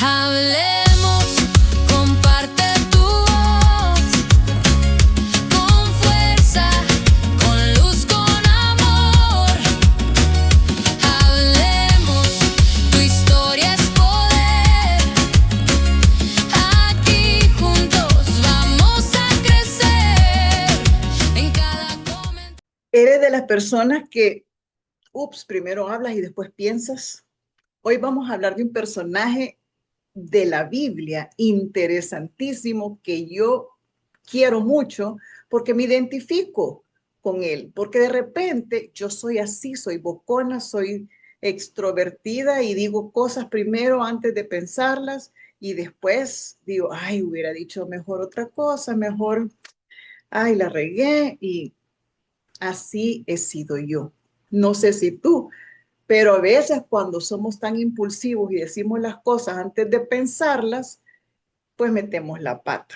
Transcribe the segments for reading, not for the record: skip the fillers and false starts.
Hablemos, comparte tu voz, con fuerza, con luz, con amor. Hablemos, tu historia es poder. Aquí juntos vamos a crecer en cada comentario. ¿Eres de las personas que, primero hablas y después piensas? Hoy vamos a hablar de un personaje de la Biblia interesantísimo que yo quiero mucho porque me identifico con él, porque de repente yo soy así, soy bocona, soy extrovertida y digo cosas primero antes de pensarlas y después digo, ay, hubiera dicho mejor otra cosa, mejor, ay, la regué y así he sido yo. No sé si tú, pero a veces cuando somos tan impulsivos y decimos las cosas antes de pensarlas, pues metemos la pata.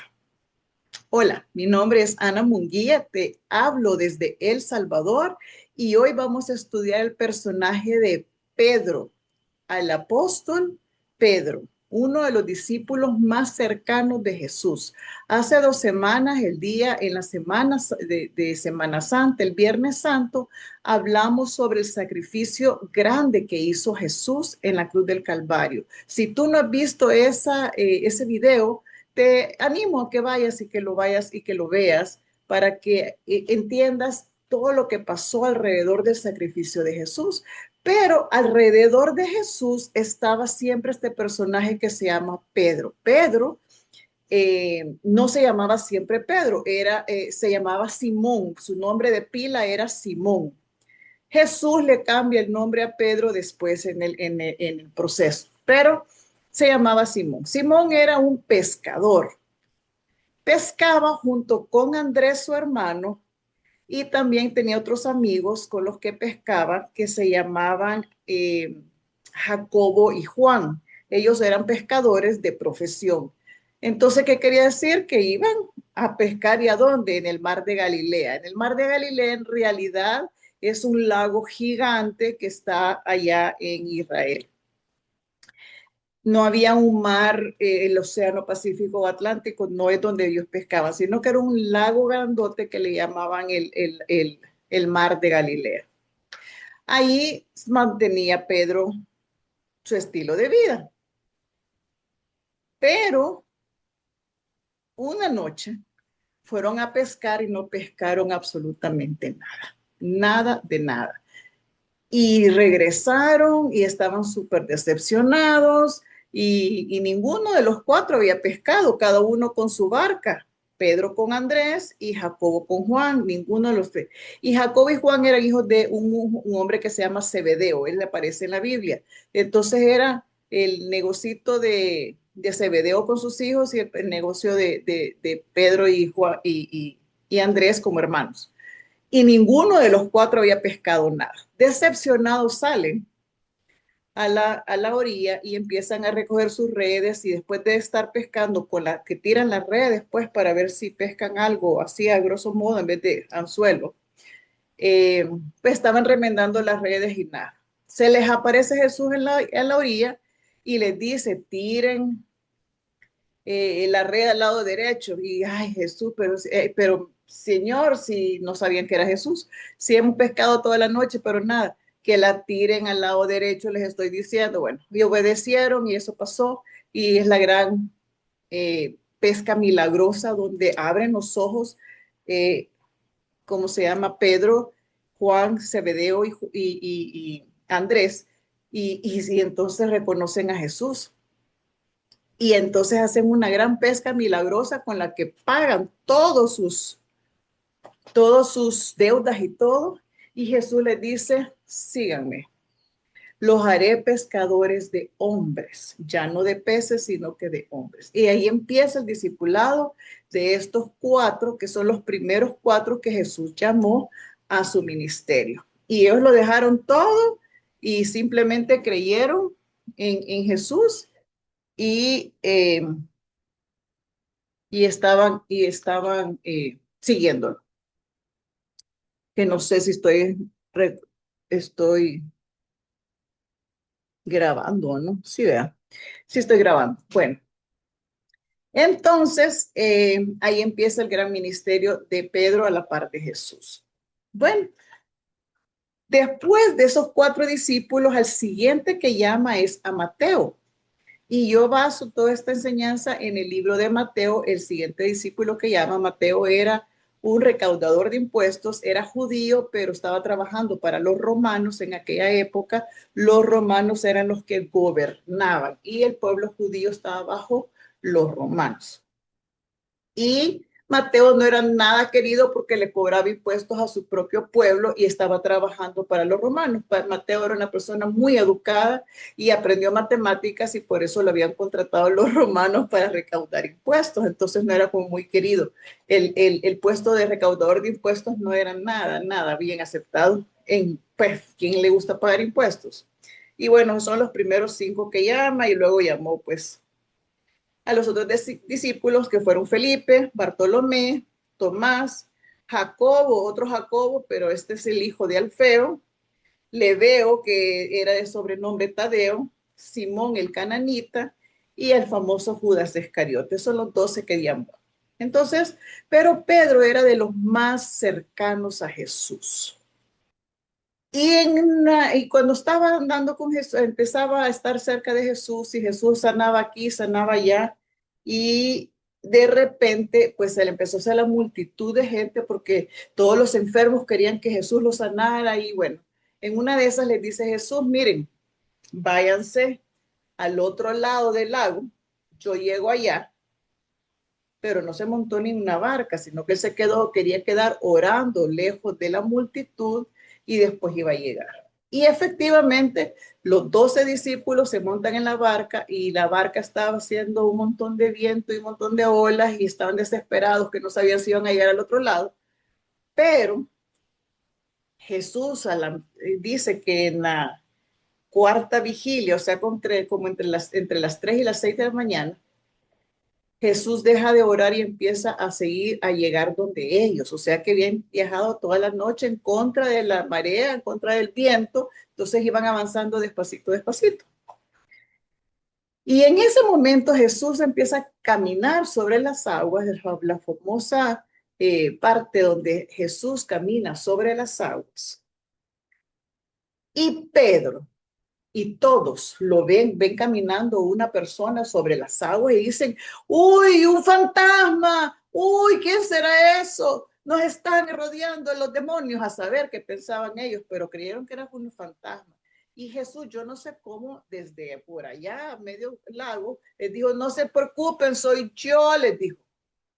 Hola, mi nombre es Ana Munguía, te hablo desde El Salvador y hoy vamos a estudiar el personaje de Pedro, al apóstol Pedro, uno de los discípulos más cercanos de Jesús. Hace 2 semanas, el día en la semana de Semana Santa, el Viernes Santo, hablamos sobre el sacrificio grande que hizo Jesús en la cruz del Calvario. Si tú no has visto ese video, te animo a que vayas y que lo veas para que entiendas todo lo que pasó alrededor del sacrificio de Jesús. Pero alrededor de Jesús estaba siempre este personaje que se llama Pedro. Pedro no se llamaba siempre Pedro, se llamaba Simón. Su nombre de pila era Simón. Jesús le cambia el nombre a Pedro después en el proceso, pero se llamaba Simón. Simón era un pescador. Pescaba junto con Andrés, su hermano, y también tenía otros amigos con los que pescaba que se llamaban Jacobo y Juan. Ellos eran pescadores de profesión. Entonces, ¿qué quería decir? Que iban a pescar. ¿Y a dónde? En el mar de Galilea. En el mar de Galilea en realidad es un lago gigante que está allá en Israel. No había un mar, el Océano Pacífico o Atlántico, no es donde ellos pescaban, sino que era un lago grandote que le llamaban el mar de Galilea. Ahí mantenía Pedro su estilo de vida. Pero una noche fueron a pescar y no pescaron absolutamente nada, nada de nada. Y regresaron y estaban súper decepcionados y ninguno de los cuatro había pescado, cada uno con su barca. Pedro con Andrés y Jacobo con Juan, ninguno de los tres. Y Jacobo y Juan eran hijos de un hombre que se llama Zebedeo, él le aparece en la Biblia. Entonces era el negocito de Zebedeo con sus hijos y el negocio de Pedro y, Juan, y Andrés como hermanos. Y ninguno de los cuatro había pescado nada. Decepcionados salen a la orilla y empiezan a recoger sus redes y después de estar pescando con la que tiran las redes pues para ver si pescan algo así a grosso modo en vez de anzuelo, pues estaban remendando las redes y nada. Se les aparece Jesús en la orilla y les dice, tiren la red al lado derecho. Y, ay, Jesús, pero Señor, si no sabían que era Jesús, si hemos pescado toda la noche, pero nada, que la tiren al lado derecho, les estoy diciendo. Bueno, y obedecieron y eso pasó. Y es la gran pesca milagrosa donde abren los ojos, como se llama Pedro, Juan, Zebedeo y Andrés, y entonces reconocen a Jesús y entonces hacen una gran pesca milagrosa con la que pagan todos sus deudas y todo. Y Jesús les dice, síganme, los haré pescadores de hombres, ya no de peces, sino que de hombres. Y ahí empieza el discipulado de estos cuatro, que son los primeros cuatro que Jesús llamó a su ministerio. Y ellos lo dejaron todo y simplemente creyeron en Jesús y y estaban siguiéndolo. Que no sé si estoy grabando, ¿no? Sí, vea. Sí estoy grabando. Bueno, entonces ahí empieza el gran ministerio de Pedro a la par de Jesús. Bueno, después de esos 4 discípulos, al siguiente que llama es a Mateo. Y yo baso toda esta enseñanza en el libro de Mateo. El siguiente discípulo que llama Mateo era un recaudador de impuestos, era judío, pero estaba trabajando para los romanos en aquella época. Los romanos eran los que gobernaban y el pueblo judío estaba bajo los romanos. Y Mateo no era nada querido porque le cobraba impuestos a su propio pueblo y estaba trabajando para los romanos. Mateo era una persona muy educada y aprendió matemáticas y por eso lo habían contratado los romanos para recaudar impuestos. Entonces no era como muy querido. El puesto de recaudador de impuestos no era nada bien aceptado en, pues, ¿quién le gusta pagar impuestos? Y bueno, son los primeros 5 que llama y luego llamó pues a los otros discípulos que fueron Felipe, Bartolomé, Tomás, Jacobo, otro Jacobo, pero este es el hijo de Alfeo, Lebeo, que era de sobrenombre Tadeo, Simón el cananita y el famoso Judas Iscariote. Son los 12 que llamó. Entonces, pero Pedro era de los más cercanos a Jesús. Y cuando estaba andando con Jesús, empezaba a estar cerca de Jesús y Jesús sanaba aquí, sanaba allá. Y de repente, pues se le empezó a hacer la multitud de gente porque todos los enfermos querían que Jesús los sanara. Y bueno, en una de esas les dice Jesús, miren, váyanse al otro lado del lago. Yo llego allá, pero no se montó ni en una barca, sino que se quedó, quería quedar orando lejos de la multitud y después iba a llegar. Y efectivamente, los 12 discípulos se montan en la barca y la barca estaba haciendo un montón de viento y un montón de olas y estaban desesperados que no sabían si iban a llegar al otro lado. Pero Jesús dice que en la cuarta vigilia, o sea, como entre las 3 y las 6 de la mañana, Jesús deja de orar y empieza a seguir a llegar donde ellos. O sea que habían viajado toda la noche en contra de la marea, en contra del viento. Entonces iban avanzando despacito, despacito. Y en ese momento Jesús empieza a caminar sobre las aguas, la famosa parte donde Jesús camina sobre las aguas. Y Pedro y todos lo ven caminando una persona sobre las aguas y dicen, uy, un fantasma, uy, ¿quién será eso? Nos están rodeando los demonios, a saber qué pensaban ellos, pero creyeron que era un fantasma. Y Jesús, yo no sé cómo, desde por allá, a medio lago, les dijo, no se preocupen, soy yo, les dijo.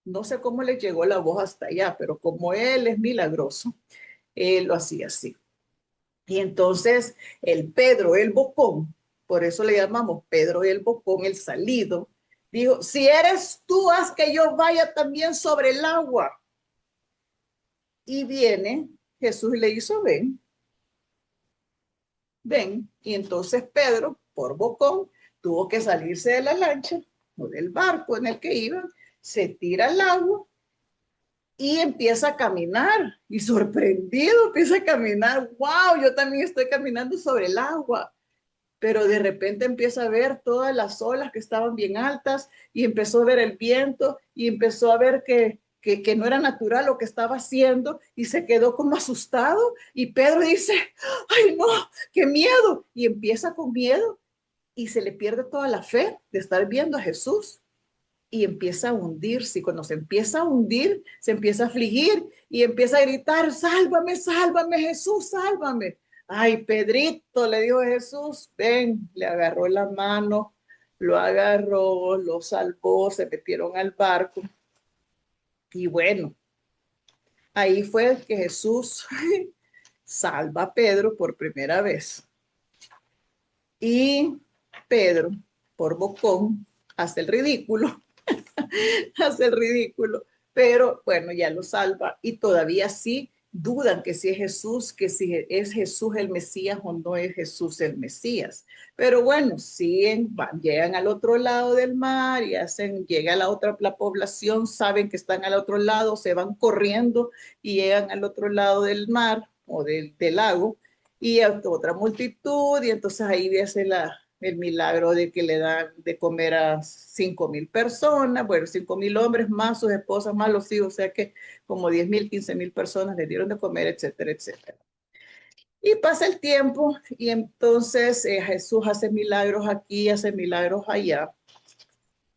No sé cómo les llegó la voz hasta allá, pero como Él es milagroso, Él lo hacía así. Y entonces el Pedro, el bocón, por eso le llamamos Pedro el bocón, el salido, dijo, si eres tú, haz que yo vaya también sobre el agua. Y viene Jesús y le hizo, ven, ven. Y entonces Pedro, por bocón, tuvo que salirse de la lancha o del barco en el que iban, se tira al agua y empieza a caminar. Y sorprendido empieza a caminar. ¡Wow! Yo también estoy caminando sobre el agua. Pero de repente empieza a ver todas las olas que estaban bien altas y empezó a ver el viento y empezó a ver que no era natural lo que estaba haciendo y se quedó como asustado y Pedro dice, ay no, qué miedo, y empieza con miedo y se le pierde toda la fe de estar viendo a Jesús y empieza a hundirse y cuando se empieza a hundir, se empieza a afligir y empieza a gritar, sálvame, sálvame Jesús, sálvame. Ay, Pedrito, le dijo Jesús, ven, le agarró la mano, lo agarró, lo salvó, se metieron al barco. Y bueno, ahí fue que Jesús salva a Pedro por primera vez. Y Pedro, por bocón, hace el ridículo, hace el ridículo, pero bueno, ya lo salva y todavía sí dudan que si es Jesús, que si es Jesús el Mesías o no es Jesús el Mesías. Pero bueno, siguen, llegan al otro lado del mar y llega a la población, saben que están al otro lado, se van corriendo y llegan al otro lado del mar o del lago y otra multitud y entonces ahí dice el milagro de que le dan de comer a 5,000 personas, bueno, 5,000 hombres más sus esposas, más los hijos, o sea que como 10,000, 15,000 personas le dieron de comer, etcétera, etcétera. Y pasa el tiempo y entonces Jesús hace milagros aquí, hace milagros allá.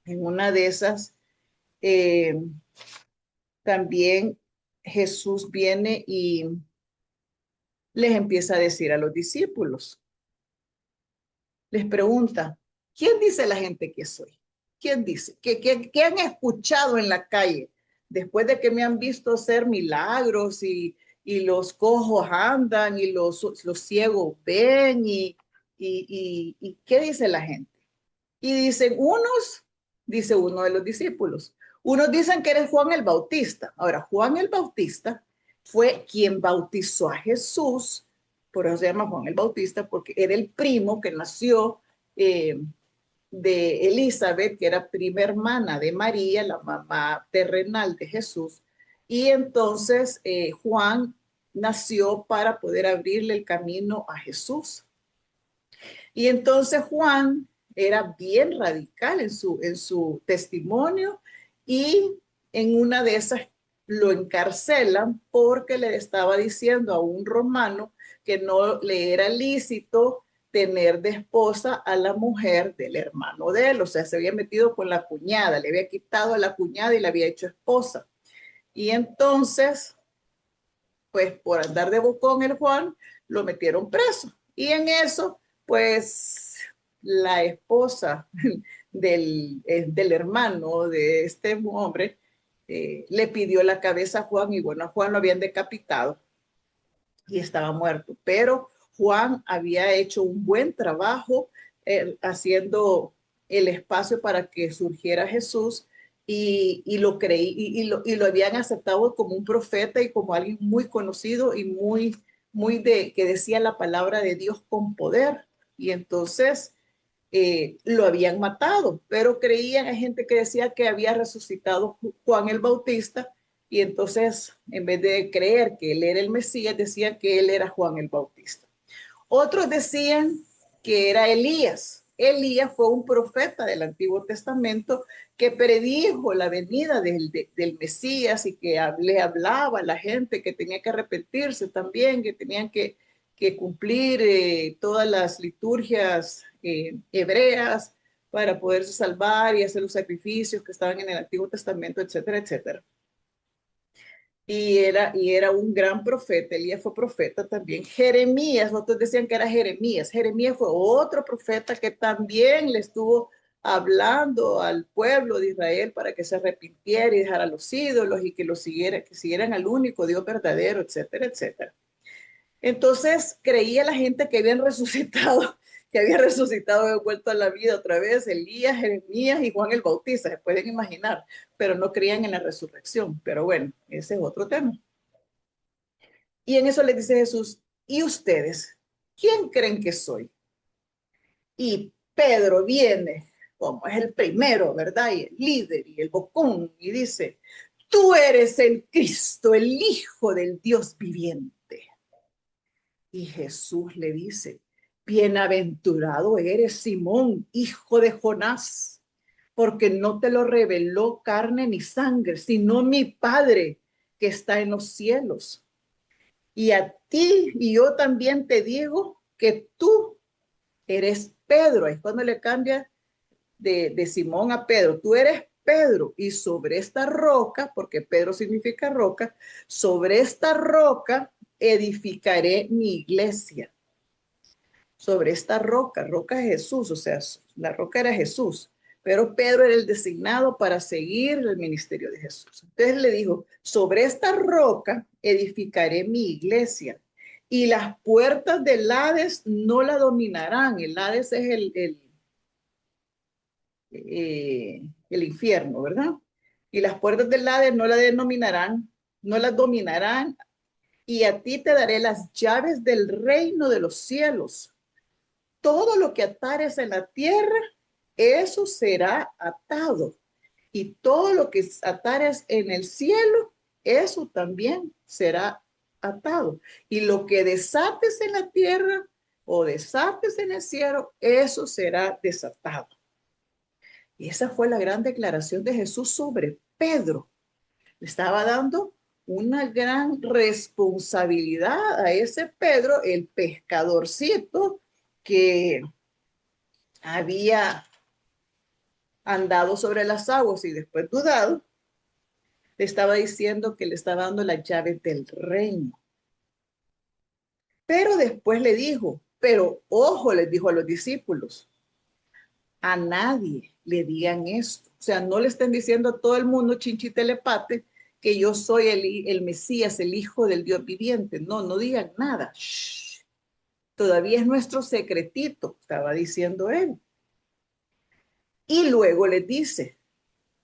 En una de esas, eh, también Jesús viene y les empieza a decir a los discípulos, les pregunta, ¿quién dice la gente que soy? ¿Quién dice? ¿Qué han escuchado en la calle después de que me han visto hacer milagros y los cojos andan y los ciegos ven y qué dice la gente? Y dicen unos, dice uno de los discípulos, unos dicen que eres Juan el Bautista. Ahora, Juan el Bautista fue quien bautizó a Jesús, por eso se llama Juan el Bautista, porque era el primo que nació eh, de Elizabeth, que era prima hermana de María, la mamá terrenal de Jesús. Y entonces Juan nació para poder abrirle el camino a Jesús. Y entonces Juan era bien radical en su testimonio y en una de esas lo encarcelan porque le estaba diciendo a un romano que no le era lícito tener de esposa a la mujer del hermano de él. O sea, se había metido con la cuñada, le había quitado a la cuñada y la había hecho esposa. Y entonces, pues por andar de bocón el Juan, lo metieron preso. Y en eso, pues la esposa del hermano de este hombre le pidió la cabeza a Juan y bueno, a Juan lo habían decapitado y estaba muerto. Pero Juan había hecho un buen trabajo haciendo el espacio para que surgiera Jesús y lo creí y lo habían aceptado como un profeta y como alguien muy conocido y muy que decía la palabra de Dios con poder. Y entonces lo habían matado, pero creían, hay gente que decía que había resucitado Juan el Bautista y entonces en vez de creer que él era el Mesías, decían que él era Juan el Bautista. Otros decían que era Elías. Elías fue un profeta del Antiguo Testamento que predijo la venida del Mesías y que le hablaba a la gente que tenía que arrepentirse también, que tenían que cumplir todas las liturgias hebreas para poderse salvar y hacer los sacrificios que estaban en el Antiguo Testamento, etcétera, etcétera. Y era un gran profeta. Elías fue profeta también. Jeremías, otros decían que era Jeremías. Jeremías fue otro profeta que también le estuvo hablando al pueblo de Israel para que se arrepintiera y dejara los ídolos y que lo siguiera, que siguieran al único Dios verdadero, etcétera, etcétera. Entonces creía la gente que habían resucitado, que había resucitado y vuelto a la vida otra vez, Elías, Jeremías y Juan el Bautista, se pueden imaginar, pero no creían en la resurrección. Pero bueno, ese es otro tema. Y en eso le dice Jesús, ¿y ustedes? ¿Quién creen que soy? Y Pedro viene, como es el primero, ¿verdad? Y el líder y el bocón, y dice, tú eres el Cristo, el Hijo del Dios viviente. Y Jesús le dice, bienaventurado eres Simón, hijo de Jonás, porque no te lo reveló carne ni sangre, sino mi Padre que está en los cielos. Y a ti y yo también te digo que tú eres Pedro. Es cuando le cambia de Simón a Pedro. Tú eres Pedro y sobre esta roca, porque Pedro significa roca, sobre esta roca edificaré mi iglesia. Sobre esta roca, roca es Jesús, o sea, la roca era Jesús, pero Pedro era el designado para seguir el ministerio de Jesús. Entonces le dijo, sobre esta roca edificaré mi iglesia y las puertas del Hades no la dominarán. El Hades es el infierno, ¿verdad? Y las puertas del Hades no la denominarán, no las dominarán, y a ti te daré las llaves del reino de los cielos. Todo lo que atares en la tierra, eso será atado. Y todo lo que atares en el cielo, eso también será atado. Y lo que desates en la tierra, o desates en el cielo, eso será desatado. Y esa fue la gran declaración de Jesús sobre Pedro. Le estaba dando una gran responsabilidad a ese Pedro, el pescadorcito que había andado sobre las aguas y después dudado, le estaba diciendo que le estaba dando las llaves del reino. Pero después le dijo, pero ojo, les dijo a los discípulos, a nadie le digan esto. O sea, no le estén diciendo a todo el mundo chinchitelepate que yo soy el Mesías, el Hijo del Dios viviente. No, no digan nada. Shh. Todavía es nuestro secretito, estaba diciendo él. Y luego les dice,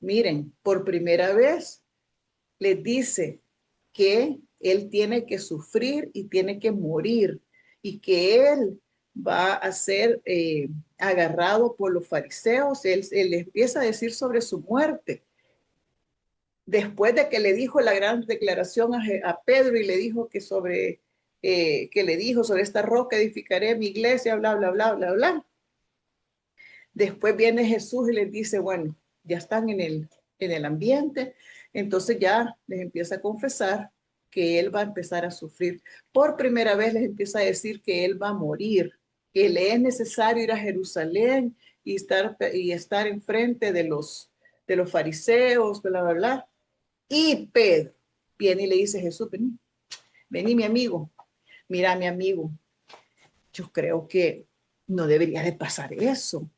miren, por primera vez les dice que él tiene que sufrir y tiene que morir y que él va a ser agarrado por los fariseos. Él empieza a decir sobre su muerte. Después de que le dijo la gran declaración a Pedro y le dijo que le dijo sobre esta roca edificaré mi iglesia, bla, bla, bla, bla, bla. Después viene Jesús y les dice, bueno, ya están en el ambiente, entonces ya les empieza a confesar que él va a empezar a sufrir. Por primera vez les empieza a decir que él va a morir, que le es necesario ir a Jerusalén y estar enfrente de los fariseos, bla, bla, bla. Y Pedro viene y le dice, Jesús, vení, vení mi amigo, mira mi amigo, yo creo que no debería de pasar eso.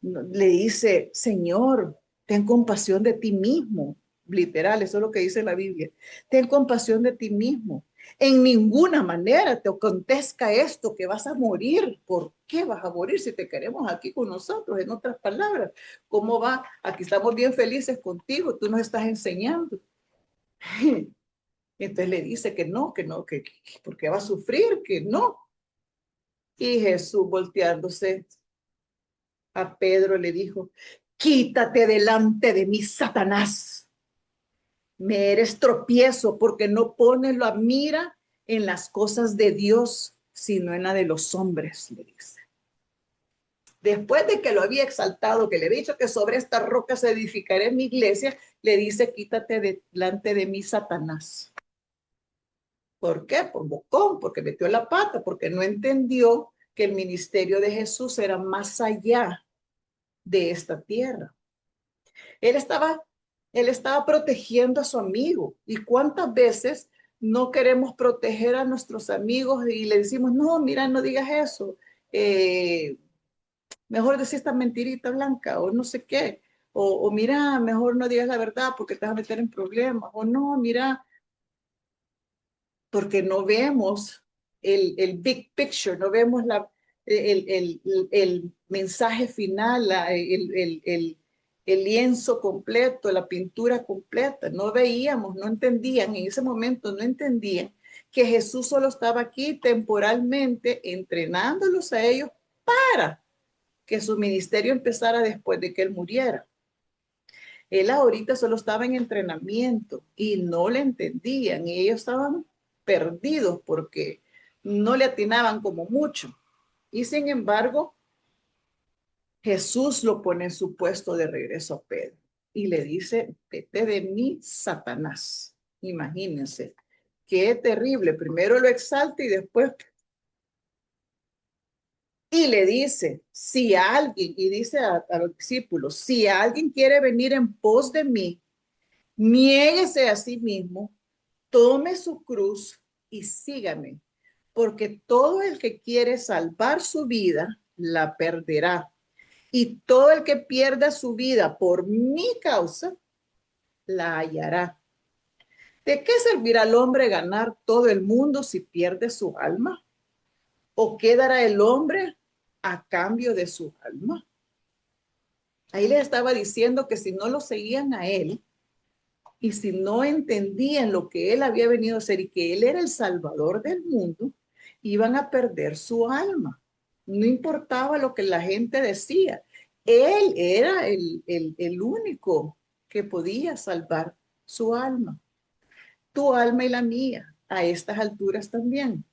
Le dice, Señor, ten compasión de ti mismo. Literal, eso es lo que dice la Biblia. Ten compasión de ti mismo. En ninguna manera te acontezca esto, que vas a morir. ¿Por qué vas a morir si te queremos aquí con nosotros? En otras palabras, ¿cómo va? Aquí estamos bien felices contigo, tú nos estás enseñando. Entonces le dice que no, que porque va a sufrir, que no. Y Jesús volteándose a Pedro le dijo, quítate delante de mí, Satanás. Me eres tropiezo porque no pones la mira en las cosas de Dios, sino en la de los hombres, le dice. Después de que lo había exaltado, que le había dicho que sobre esta roca se edificaré mi iglesia, le dice, quítate delante de mí, Satanás. ¿Por qué? Por bocón, porque metió la pata, porque no entendió que el ministerio de Jesús era más allá de esta tierra. Él estaba, él estaba protegiendo a su amigo. ¿Y cuántas veces no queremos proteger a nuestros amigos y le decimos, no, mira, no digas eso? Eh, Mejor decir esta mentirita blanca o no sé qué. O mira, mejor no digas la verdad porque te vas a meter en problemas. O no, mira, porque no vemos el big picture, no vemos el mensaje final, el lienzo completo, la pintura completa. No veíamos, no entendían, en ese momento no entendían que Jesús solo estaba aquí temporalmente entrenándolos a ellos para que su ministerio empezara después de que él muriera. Él ahorita solo estaba en entrenamiento y no le entendían y ellos estaban perdidos porque no le atinaban como mucho. Y sin embargo, Jesús lo pone en su puesto de regreso a Pedro y le dice, vete de mí, Satanás. Imagínense, qué terrible. Primero lo exalta y después... Y le dice, si alguien, y dice a los discípulos, si alguien quiere venir en pos de mí, niéguese a sí mismo, tome su cruz y sígame, porque todo el que quiere salvar su vida, la perderá. Y todo el que pierda su vida por mi causa, la hallará. ¿De qué servirá al hombre ganar todo el mundo si pierde su alma? ¿O qué dará el hombre a cambio de su alma? Ahí les estaba diciendo que si no lo seguían a él, y si no entendían lo que él había venido a hacer y que él era el salvador del mundo, iban a perder su alma. No importaba lo que la gente decía. Él era el único que podía salvar su alma. Tu alma y la mía, a estas alturas también.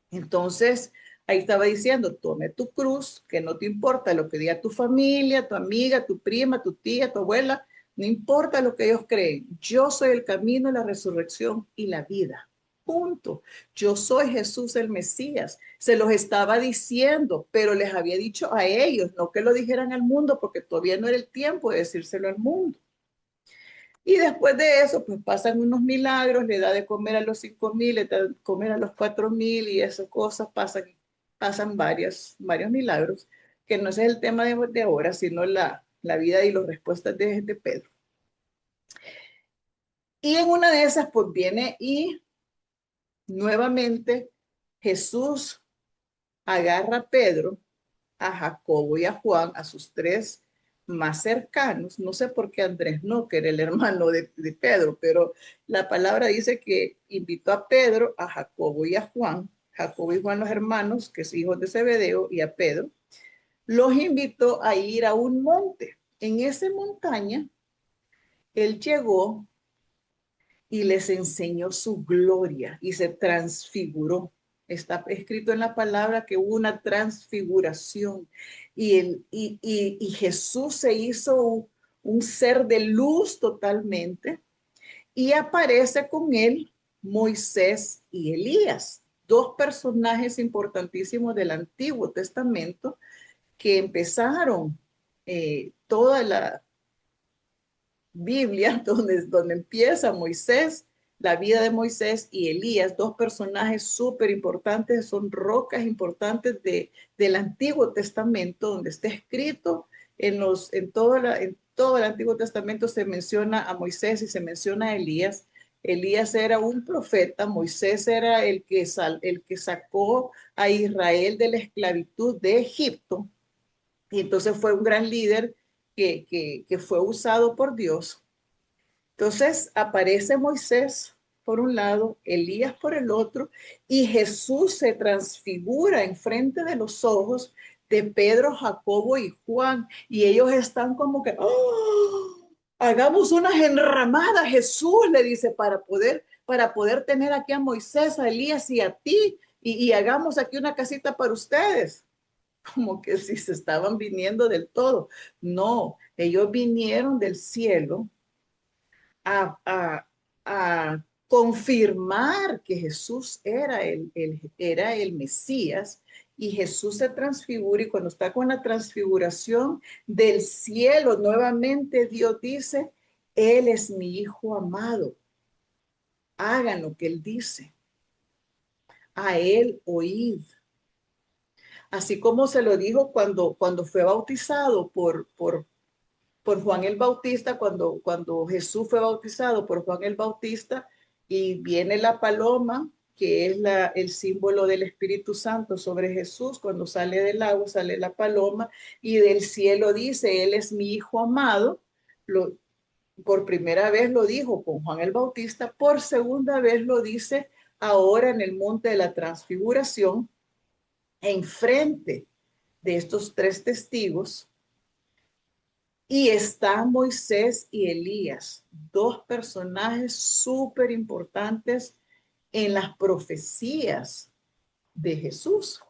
Entonces, Ahí estaba diciendo, tome tu cruz, que no te importa lo que diga tu familia, tu amiga, tu prima, tu tía, tu abuela, no importa lo que ellos creen. Yo soy el camino, la resurrección y la vida. Punto. Yo soy Jesús el Mesías. Se los estaba diciendo, pero les había dicho a ellos, no que lo dijeran al mundo, porque todavía no era el tiempo de decírselo al mundo. Y después de eso, pues pasan unos milagros, le da de comer a los 5,000, le da de comer a los 4,000 y esas cosas pasan varios milagros, que no ese es el tema de ahora, sino la vida y las respuestas de Pedro. Y en una de esas, pues viene y nuevamente Jesús agarra a Pedro, a Jacobo y a Juan, a sus tres más cercanos. No sé por qué Andrés no, que era el hermano de Pedro, pero la palabra dice que invitó a Pedro, a Jacobo y a Juan, Jacobo y Juan los hermanos, que es hijos de Zebedeo, y a Pedro, los invitó a ir a un monte. En esa montaña, él llegó y les enseñó su gloria y se transfiguró. Está escrito en la palabra que hubo una transfiguración y Jesús se hizo un ser de luz totalmente y aparece con él Moisés y Elías, dos personajes importantísimos del Antiguo Testamento que empezaron toda la Biblia, donde empieza Moisés, la vida de Moisés y Elías, dos personajes súper importantes, son rocas importantes del Antiguo Testamento, donde está escrito en todo el Antiguo Testamento se menciona a Moisés y se menciona a Elías. Elías era un profeta, Moisés era el que sacó a Israel de la esclavitud de Egipto, y entonces fue un gran líder que fue usado por Dios. Entonces aparece Moisés por un lado, Elías por el otro, y Jesús se transfigura enfrente de los ojos de Pedro, Jacobo y Juan, y ellos están como que, ¡oh! Hagamos unas enramadas, Jesús le dice, para poder tener aquí a Moisés, a Elías y a ti, y hagamos aquí una casita para ustedes. Como que si se estaban viniendo del todo. No, ellos vinieron del cielo a, a, a confirmar que Jesús era el Mesías, y Jesús se transfigura, y cuando está con la transfiguración del cielo, nuevamente Dios dice, Él es mi Hijo amado, hagan lo que Él dice, a Él oíd. Así como se lo dijo cuando fue bautizado por Juan el Bautista, cuando Jesús fue bautizado por Juan el Bautista, y viene la paloma, que es el símbolo del Espíritu Santo sobre Jesús. Cuando sale del agua, sale la paloma, y del cielo dice, Él es mi Hijo amado. Por primera vez lo dijo con Juan el Bautista, por segunda vez lo dice ahora en el monte de la transfiguración, enfrente de estos tres testigos. Y están Moisés y Elías, dos personajes súper importantes en las profecías de Jesús.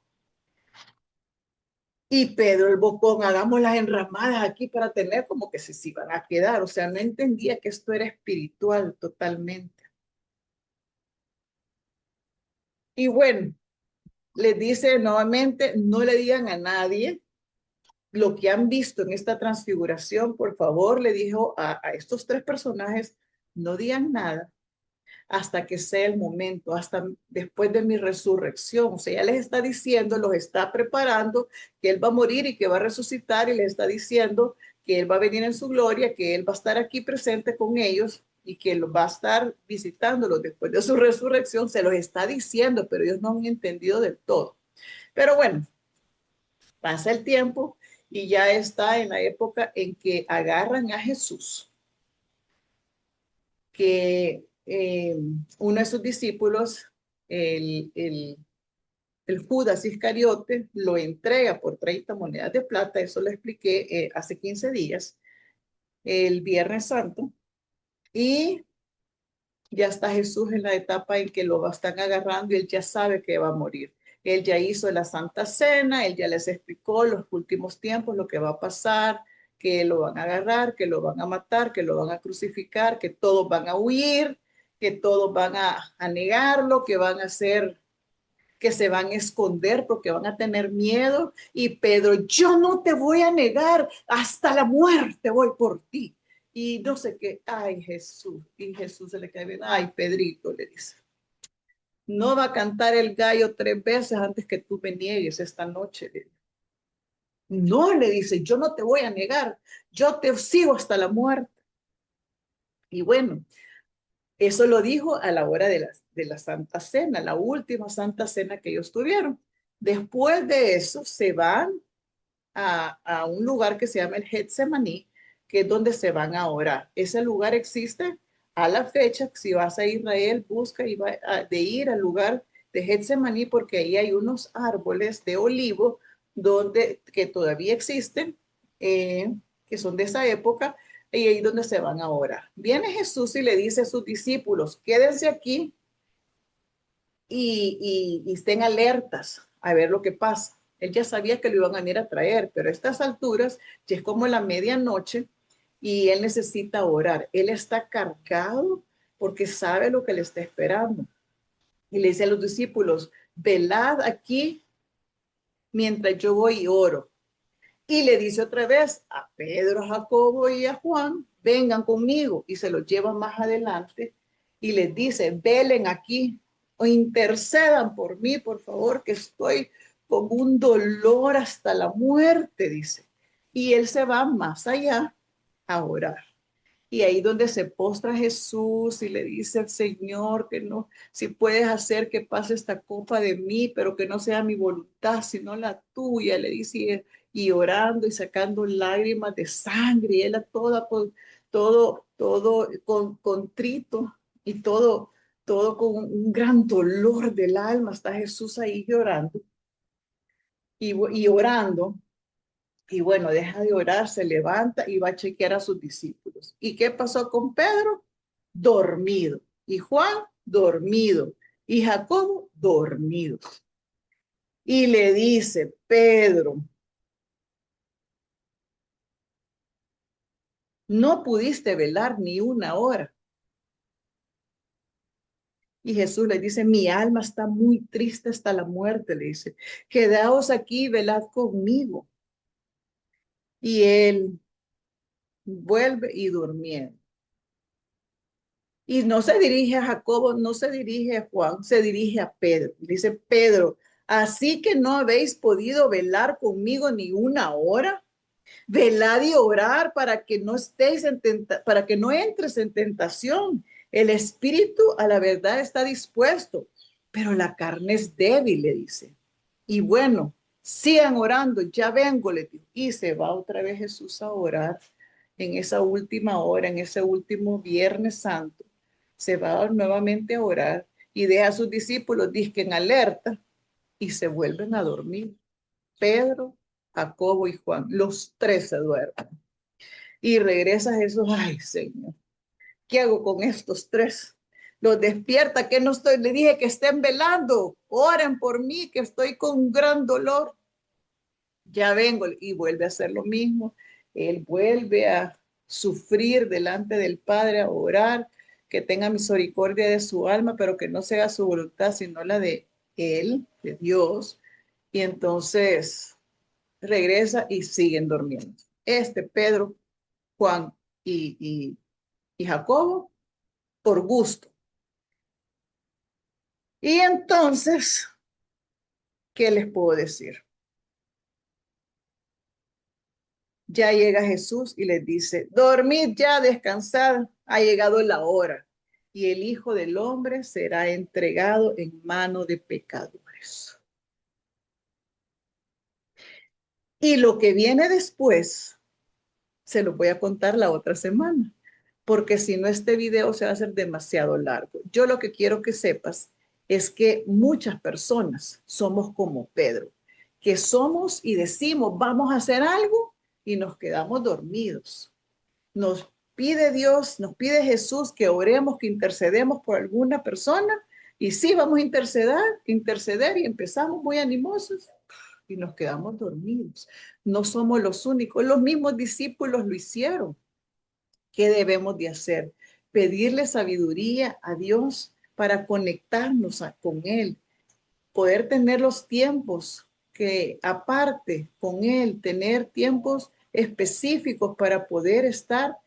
Y Pedro el Bocón, hagamos las enramadas aquí para tener como que se iban a quedar. O sea, no entendía que esto era espiritual totalmente. Y bueno, les dice nuevamente, no le digan a nadie lo que han visto en esta transfiguración. Por favor, le dijo a estos tres personajes, no digan nada hasta que sea el momento, hasta después de mi resurrección. O sea, ya les está diciendo, los está preparando, que Él va a morir y que va a resucitar, y les está diciendo que Él va a venir en su gloria, que Él va a estar aquí presente con ellos y que Él va a estar visitándolos después de su resurrección. Se los está diciendo, pero ellos no han entendido del todo. Pero bueno, pasa el tiempo y ya está en la época en que agarran a Jesús, que uno de sus discípulos, el, el, el Judas Iscariote, lo entrega por 30 monedas de plata. Eso lo expliqué hace 15 días, el Viernes Santo, y ya está Jesús en la etapa en que lo están agarrando y él ya sabe que va a morir. Él ya hizo la Santa Cena, él ya les explicó los últimos tiempos, lo que va a pasar, que lo van a agarrar, que lo van a matar, que lo van a crucificar, que todos van a huir, que todos van a negarlo, que van a hacer, que se van a esconder porque van a tener miedo. Y Pedro, yo no te voy a negar, hasta la muerte voy por ti. Y no sé qué, ay Jesús, y Jesús se le cae bien, ay Pedrito, le dice, no va a cantar el gallo 3 veces antes que tú me niegues esta noche. No, le dice, yo no te voy a negar, yo te sigo hasta la muerte. Y bueno, eso lo dijo a la hora de la Santa Cena, la última Santa Cena que ellos tuvieron. Después de eso se van a un lugar que se llama el Getsemaní, que es donde se van a orar. Ese lugar existe a la fecha. Si vas a Israel, busca y va de ir al lugar de Getsemaní, porque ahí hay unos árboles de olivo que todavía existen, que son de esa época, y ahí donde se van a orar. Viene Jesús y le dice a sus discípulos, quédense aquí y estén alertas a ver lo que pasa. Él ya sabía que lo iban a venir a traer, pero a estas alturas ya es como la medianoche y él necesita orar. Él está cargado porque sabe lo que le está esperando. Y le dice a los discípulos, velad aquí mientras yo voy y oro. Y le dice otra vez a Pedro, a Jacobo y a Juan, vengan conmigo. Y se los lleva más adelante y les dice, velen aquí o intercedan por mí, por favor, que estoy con un dolor hasta la muerte, dice. Y él se va más allá a orar. Y ahí donde se postra Jesús y le dice al Señor que no, si puedes hacer que pase esta copa de mí, pero que no sea mi voluntad, sino la tuya, le dice, y orando y sacando lágrimas de sangre, y él a toda, todo contrito y todo con un gran dolor del alma, está Jesús ahí llorando y orando. Y bueno, deja de orar, se levanta y va a chequear a sus discípulos. ¿Y qué pasó con Pedro? Dormido. Y Juan, dormido. Y Jacobo, dormido. Y le dice, Pedro, no pudiste velar ni una hora. Y Jesús le dice, mi alma está muy triste hasta la muerte, le dice, quedaos aquí y velad conmigo. Y él vuelve y durmiendo. Y no se dirige a Jacobo, no se dirige a Juan, se dirige a Pedro. Dice Pedro, así que no habéis podido velar conmigo ni una hora. Velad y orar para que no estéis para que no entres en tentación. El espíritu a la verdad está dispuesto, pero la carne es débil, le dice. Y bueno, sigan orando, ya vengo, le digo. Y se va otra vez Jesús a orar en esa última hora, en ese último Viernes Santo. Se va nuevamente a orar y deja a sus discípulos disque en alerta y se vuelven a dormir. Pedro, Jacobo y Juan, los tres se duermen. Y regresa Jesús, ay Señor, ¿qué hago con estos tres? Los despierta, que no estoy, le dije que estén velando, oren por mí, que estoy con un gran dolor. Ya vengo y vuelve a hacer lo mismo. Él vuelve a sufrir delante del Padre, a orar, que tenga misericordia de su alma, pero que no sea su voluntad, sino la de él, de Dios. Y entonces regresa y siguen durmiendo. Pedro, Juan y Jacobo, por gusto. Y entonces, ¿qué les puedo decir? Ya llega Jesús y les dice, dormid ya, descansad, ha llegado la hora y el Hijo del Hombre será entregado en mano de pecadores. Y lo que viene después, se lo voy a contar la otra semana, porque si no este video se va a hacer demasiado largo. Yo lo que quiero que sepas es que muchas personas somos como Pedro, que somos y decimos, vamos a hacer algo y nos quedamos dormidos. Nos pide Dios, nos pide Jesús que oremos, que intercedemos por alguna persona Y sí, vamos a interceder y empezamos muy animosos y nos quedamos dormidos. No somos los únicos, los mismos discípulos lo hicieron. ¿Qué debemos de hacer? Pedirle sabiduría a Dios para conectarnos con Él, poder tener los tiempos que aparte con Él, tener tiempos específicos para poder estar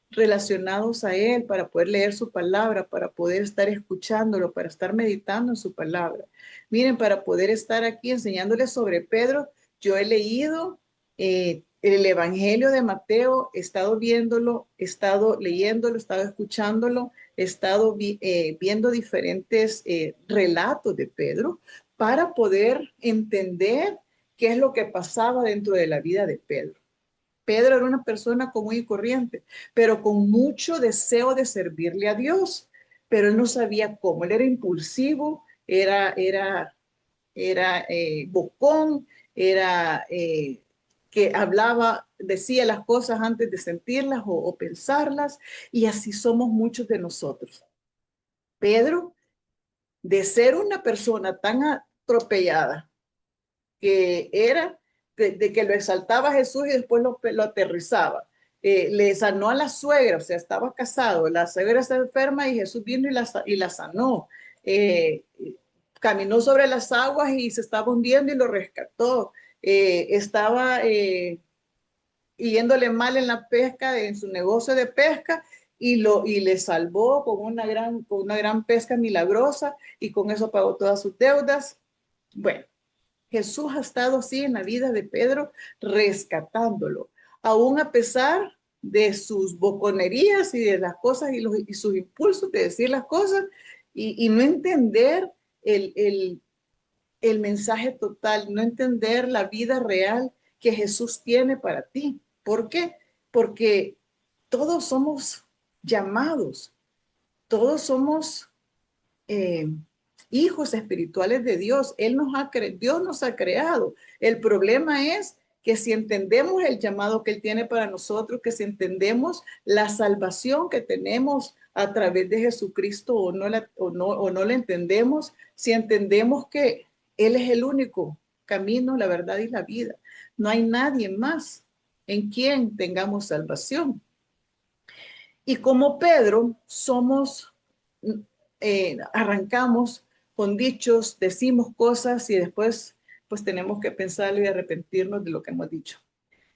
relacionados a Él, para poder leer su palabra, para poder estar escuchándolo, para estar meditando en su palabra. Miren, para poder estar aquí enseñándoles sobre Pedro, yo he leído el Evangelio de Mateo, he estado viéndolo, he estado leyéndolo, he estado escuchándolo, he estado viendo diferentes relatos de Pedro para poder entender qué es lo que pasaba dentro de la vida de Pedro. Pedro era una persona común y corriente, pero con mucho deseo de servirle a Dios, pero él no sabía cómo. Él era impulsivo, era bocón, era que hablaba, decía las cosas antes de sentirlas o pensarlas, y así somos muchos de nosotros. Pedro, de ser una persona tan atropellada, que era de que lo exaltaba Jesús y después lo aterrizaba. Le sanó a la suegra, o sea, estaba casado, la suegra estaba enferma y Jesús vino y la sanó. Eh, Caminó sobre las aguas y se estaba hundiendo y lo rescató. Estaba yéndole mal en la pesca, en su negocio de pesca, y le salvó con una gran pesca milagrosa y con eso pagó todas sus deudas. Bueno, Jesús ha estado así en la vida de Pedro, rescatándolo, aún a pesar de sus boconerías y de las cosas y sus impulsos de decir las cosas y no entender el, el, el mensaje total, no entender la vida real que Jesús tiene para ti. ¿Por qué? Porque todos somos llamados, todos somos eh, hijos espirituales de Dios. Dios nos ha creado. El problema es que si entendemos el llamado que Él tiene para nosotros, que si entendemos la salvación que tenemos a través de Jesucristo o no la entendemos, si entendemos que Él es el único camino, la verdad y la vida. No hay nadie más en quien tengamos salvación. Y como Pedro, arrancamos con dichos, decimos cosas y después pues tenemos que pensarlo y arrepentirnos de lo que hemos dicho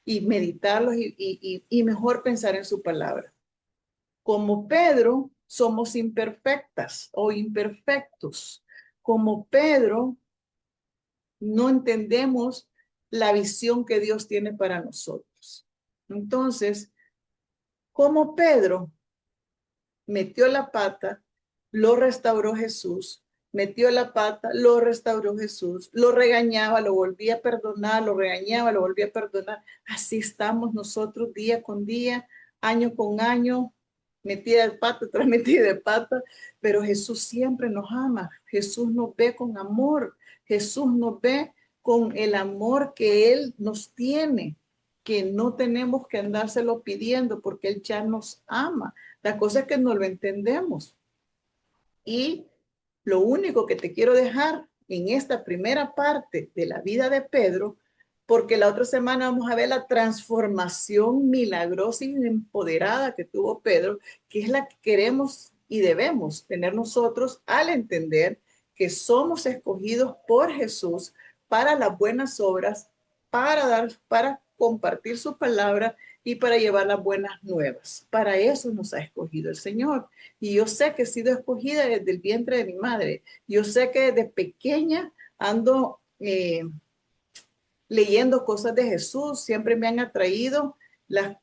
y meditarlos y mejor pensar en su palabra. Como Pedro, somos imperfectas o imperfectos. Como Pedro, no entendemos la visión que Dios tiene para nosotros. Entonces, como Pedro, metió la pata, lo restauró Jesús, metió la pata, lo restauró Jesús, lo regañaba, lo volvía a perdonar, lo regañaba, lo volvía a perdonar. Así estamos nosotros día con día, año con año, metida de pata tras metida de pata, pero Jesús siempre nos ama, Jesús nos ve con amor, Jesús nos ve con el amor que Él nos tiene, que no tenemos que andárselo pidiendo porque Él ya nos ama. La cosa es que no lo entendemos. Y lo único que te quiero dejar en esta primera parte de la vida de Pedro, porque la otra semana vamos a ver la transformación milagrosa y empoderada que tuvo Pedro, que es la que queremos y debemos tener nosotros al entender que somos escogidos por Jesús para las buenas obras, para compartir su palabra y para llevar las buenas nuevas. Para eso nos ha escogido el Señor. Y yo sé que he sido escogida desde el vientre de mi madre. Yo sé que desde pequeña ando leyendo cosas de Jesús. Siempre me han atraído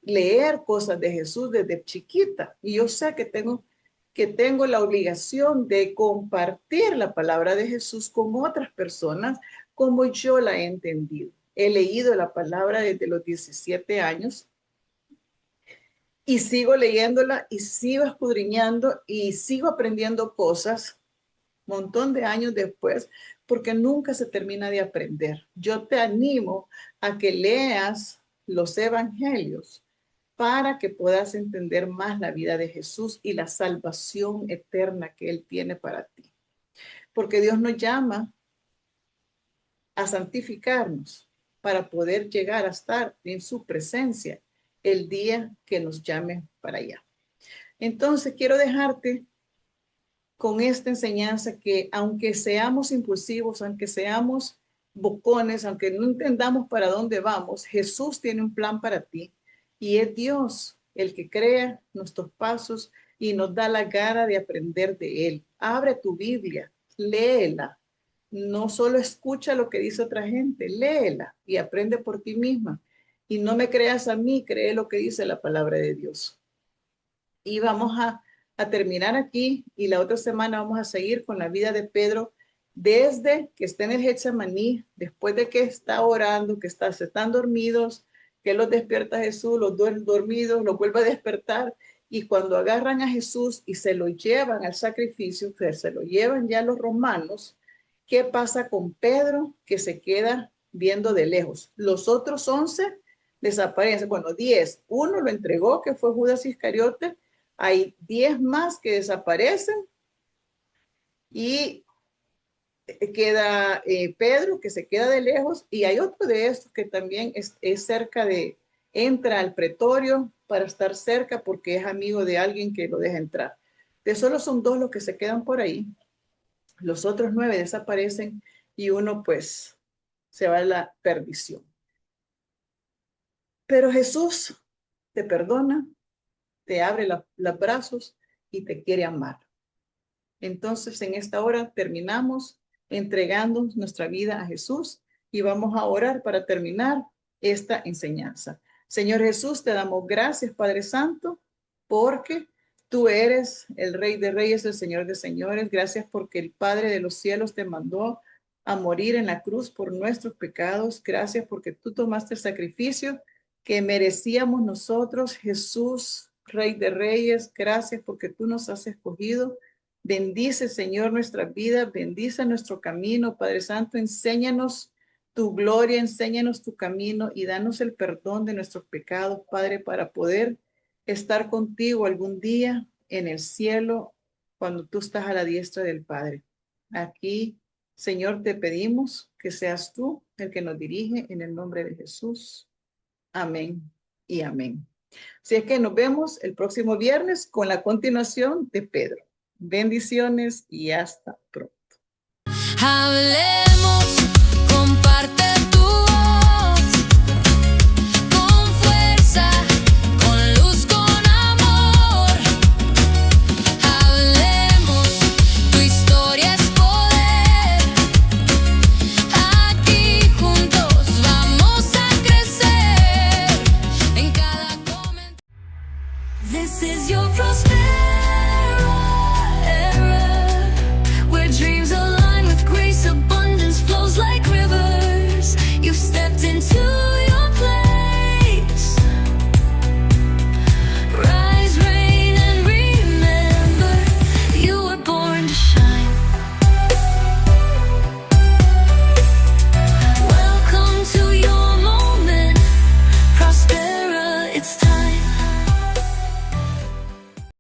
leer cosas de Jesús desde chiquita. Y yo sé que tengo la obligación de compartir la palabra de Jesús con otras personas como yo la he entendido. He leído la palabra desde los 17 años y sigo leyéndola y sigo escudriñando y sigo aprendiendo cosas un montón de años después, porque nunca se termina de aprender. Yo te animo a que leas los evangelios para que puedas entender más la vida de Jesús y la salvación eterna que Él tiene para ti. porque Dios nos llama a santificarnos para poder llegar a estar en su presencia el día que nos llame para allá. Entonces, quiero dejarte con esta enseñanza que aunque seamos impulsivos, aunque seamos bocones, aunque no entendamos para dónde vamos, Jesús tiene un plan para ti y es Dios el que crea nuestros pasos y nos da la gana de aprender de Él. Abre tu Biblia, léela. No solo escucha lo que dice otra gente, léela y aprende por ti misma. Y no me creas a mí, cree lo que dice la palabra de Dios. Y vamos a terminar aquí y la otra semana vamos a seguir con la vida de Pedro desde que está en el Getsemaní, después de que está orando, que se están dormidos, que los despierta Jesús, los dormidos, los vuelve a despertar y cuando agarran a Jesús y se lo llevan al sacrificio, que se lo llevan ya los romanos, ¿qué pasa con Pedro? Que se queda viendo de lejos. Los otros 11 desaparecen, bueno, 10. Uno lo entregó, que fue Judas Iscariote. Hay 10 más que desaparecen y queda Pedro, que se queda de lejos, y hay otro de estos que también es cerca entra al pretorio para estar cerca porque es amigo de alguien que lo deja entrar. De solo son 2 los que se quedan por ahí. Los otros 9 desaparecen y uno pues se va a la perdición. Pero Jesús te perdona, te abre los brazos y te quiere amar. Entonces, en esta hora terminamos entregando nuestra vida a Jesús y vamos a orar para terminar esta enseñanza. Señor Jesús, te damos gracias, Padre Santo, porque tú eres el Rey de Reyes, el Señor de Señores. Gracias porque el Padre de los cielos te mandó a morir en la cruz por nuestros pecados. Gracias porque tú tomaste el sacrificio que merecíamos nosotros. Jesús, Rey de Reyes, gracias porque tú nos has escogido. Bendice, Señor, nuestra vida, bendice nuestro camino. Padre Santo, enséñanos tu gloria, enséñanos tu camino y danos el perdón de nuestros pecados, Padre, para poder estar contigo algún día en el cielo cuando tú estás a la diestra del Padre. Aquí, Señor, te pedimos que seas tú el que nos dirige en el nombre de Jesús. Amén y amén. Así es que nos vemos el próximo viernes con la continuación de Pedro. Bendiciones y hasta pronto. Hablemos, comparte tu voz, con fuerza, con luz, con amor. Hablemos, tu historia es poder. Aquí juntos vamos a crecer en cada comentario. This is your prosperity.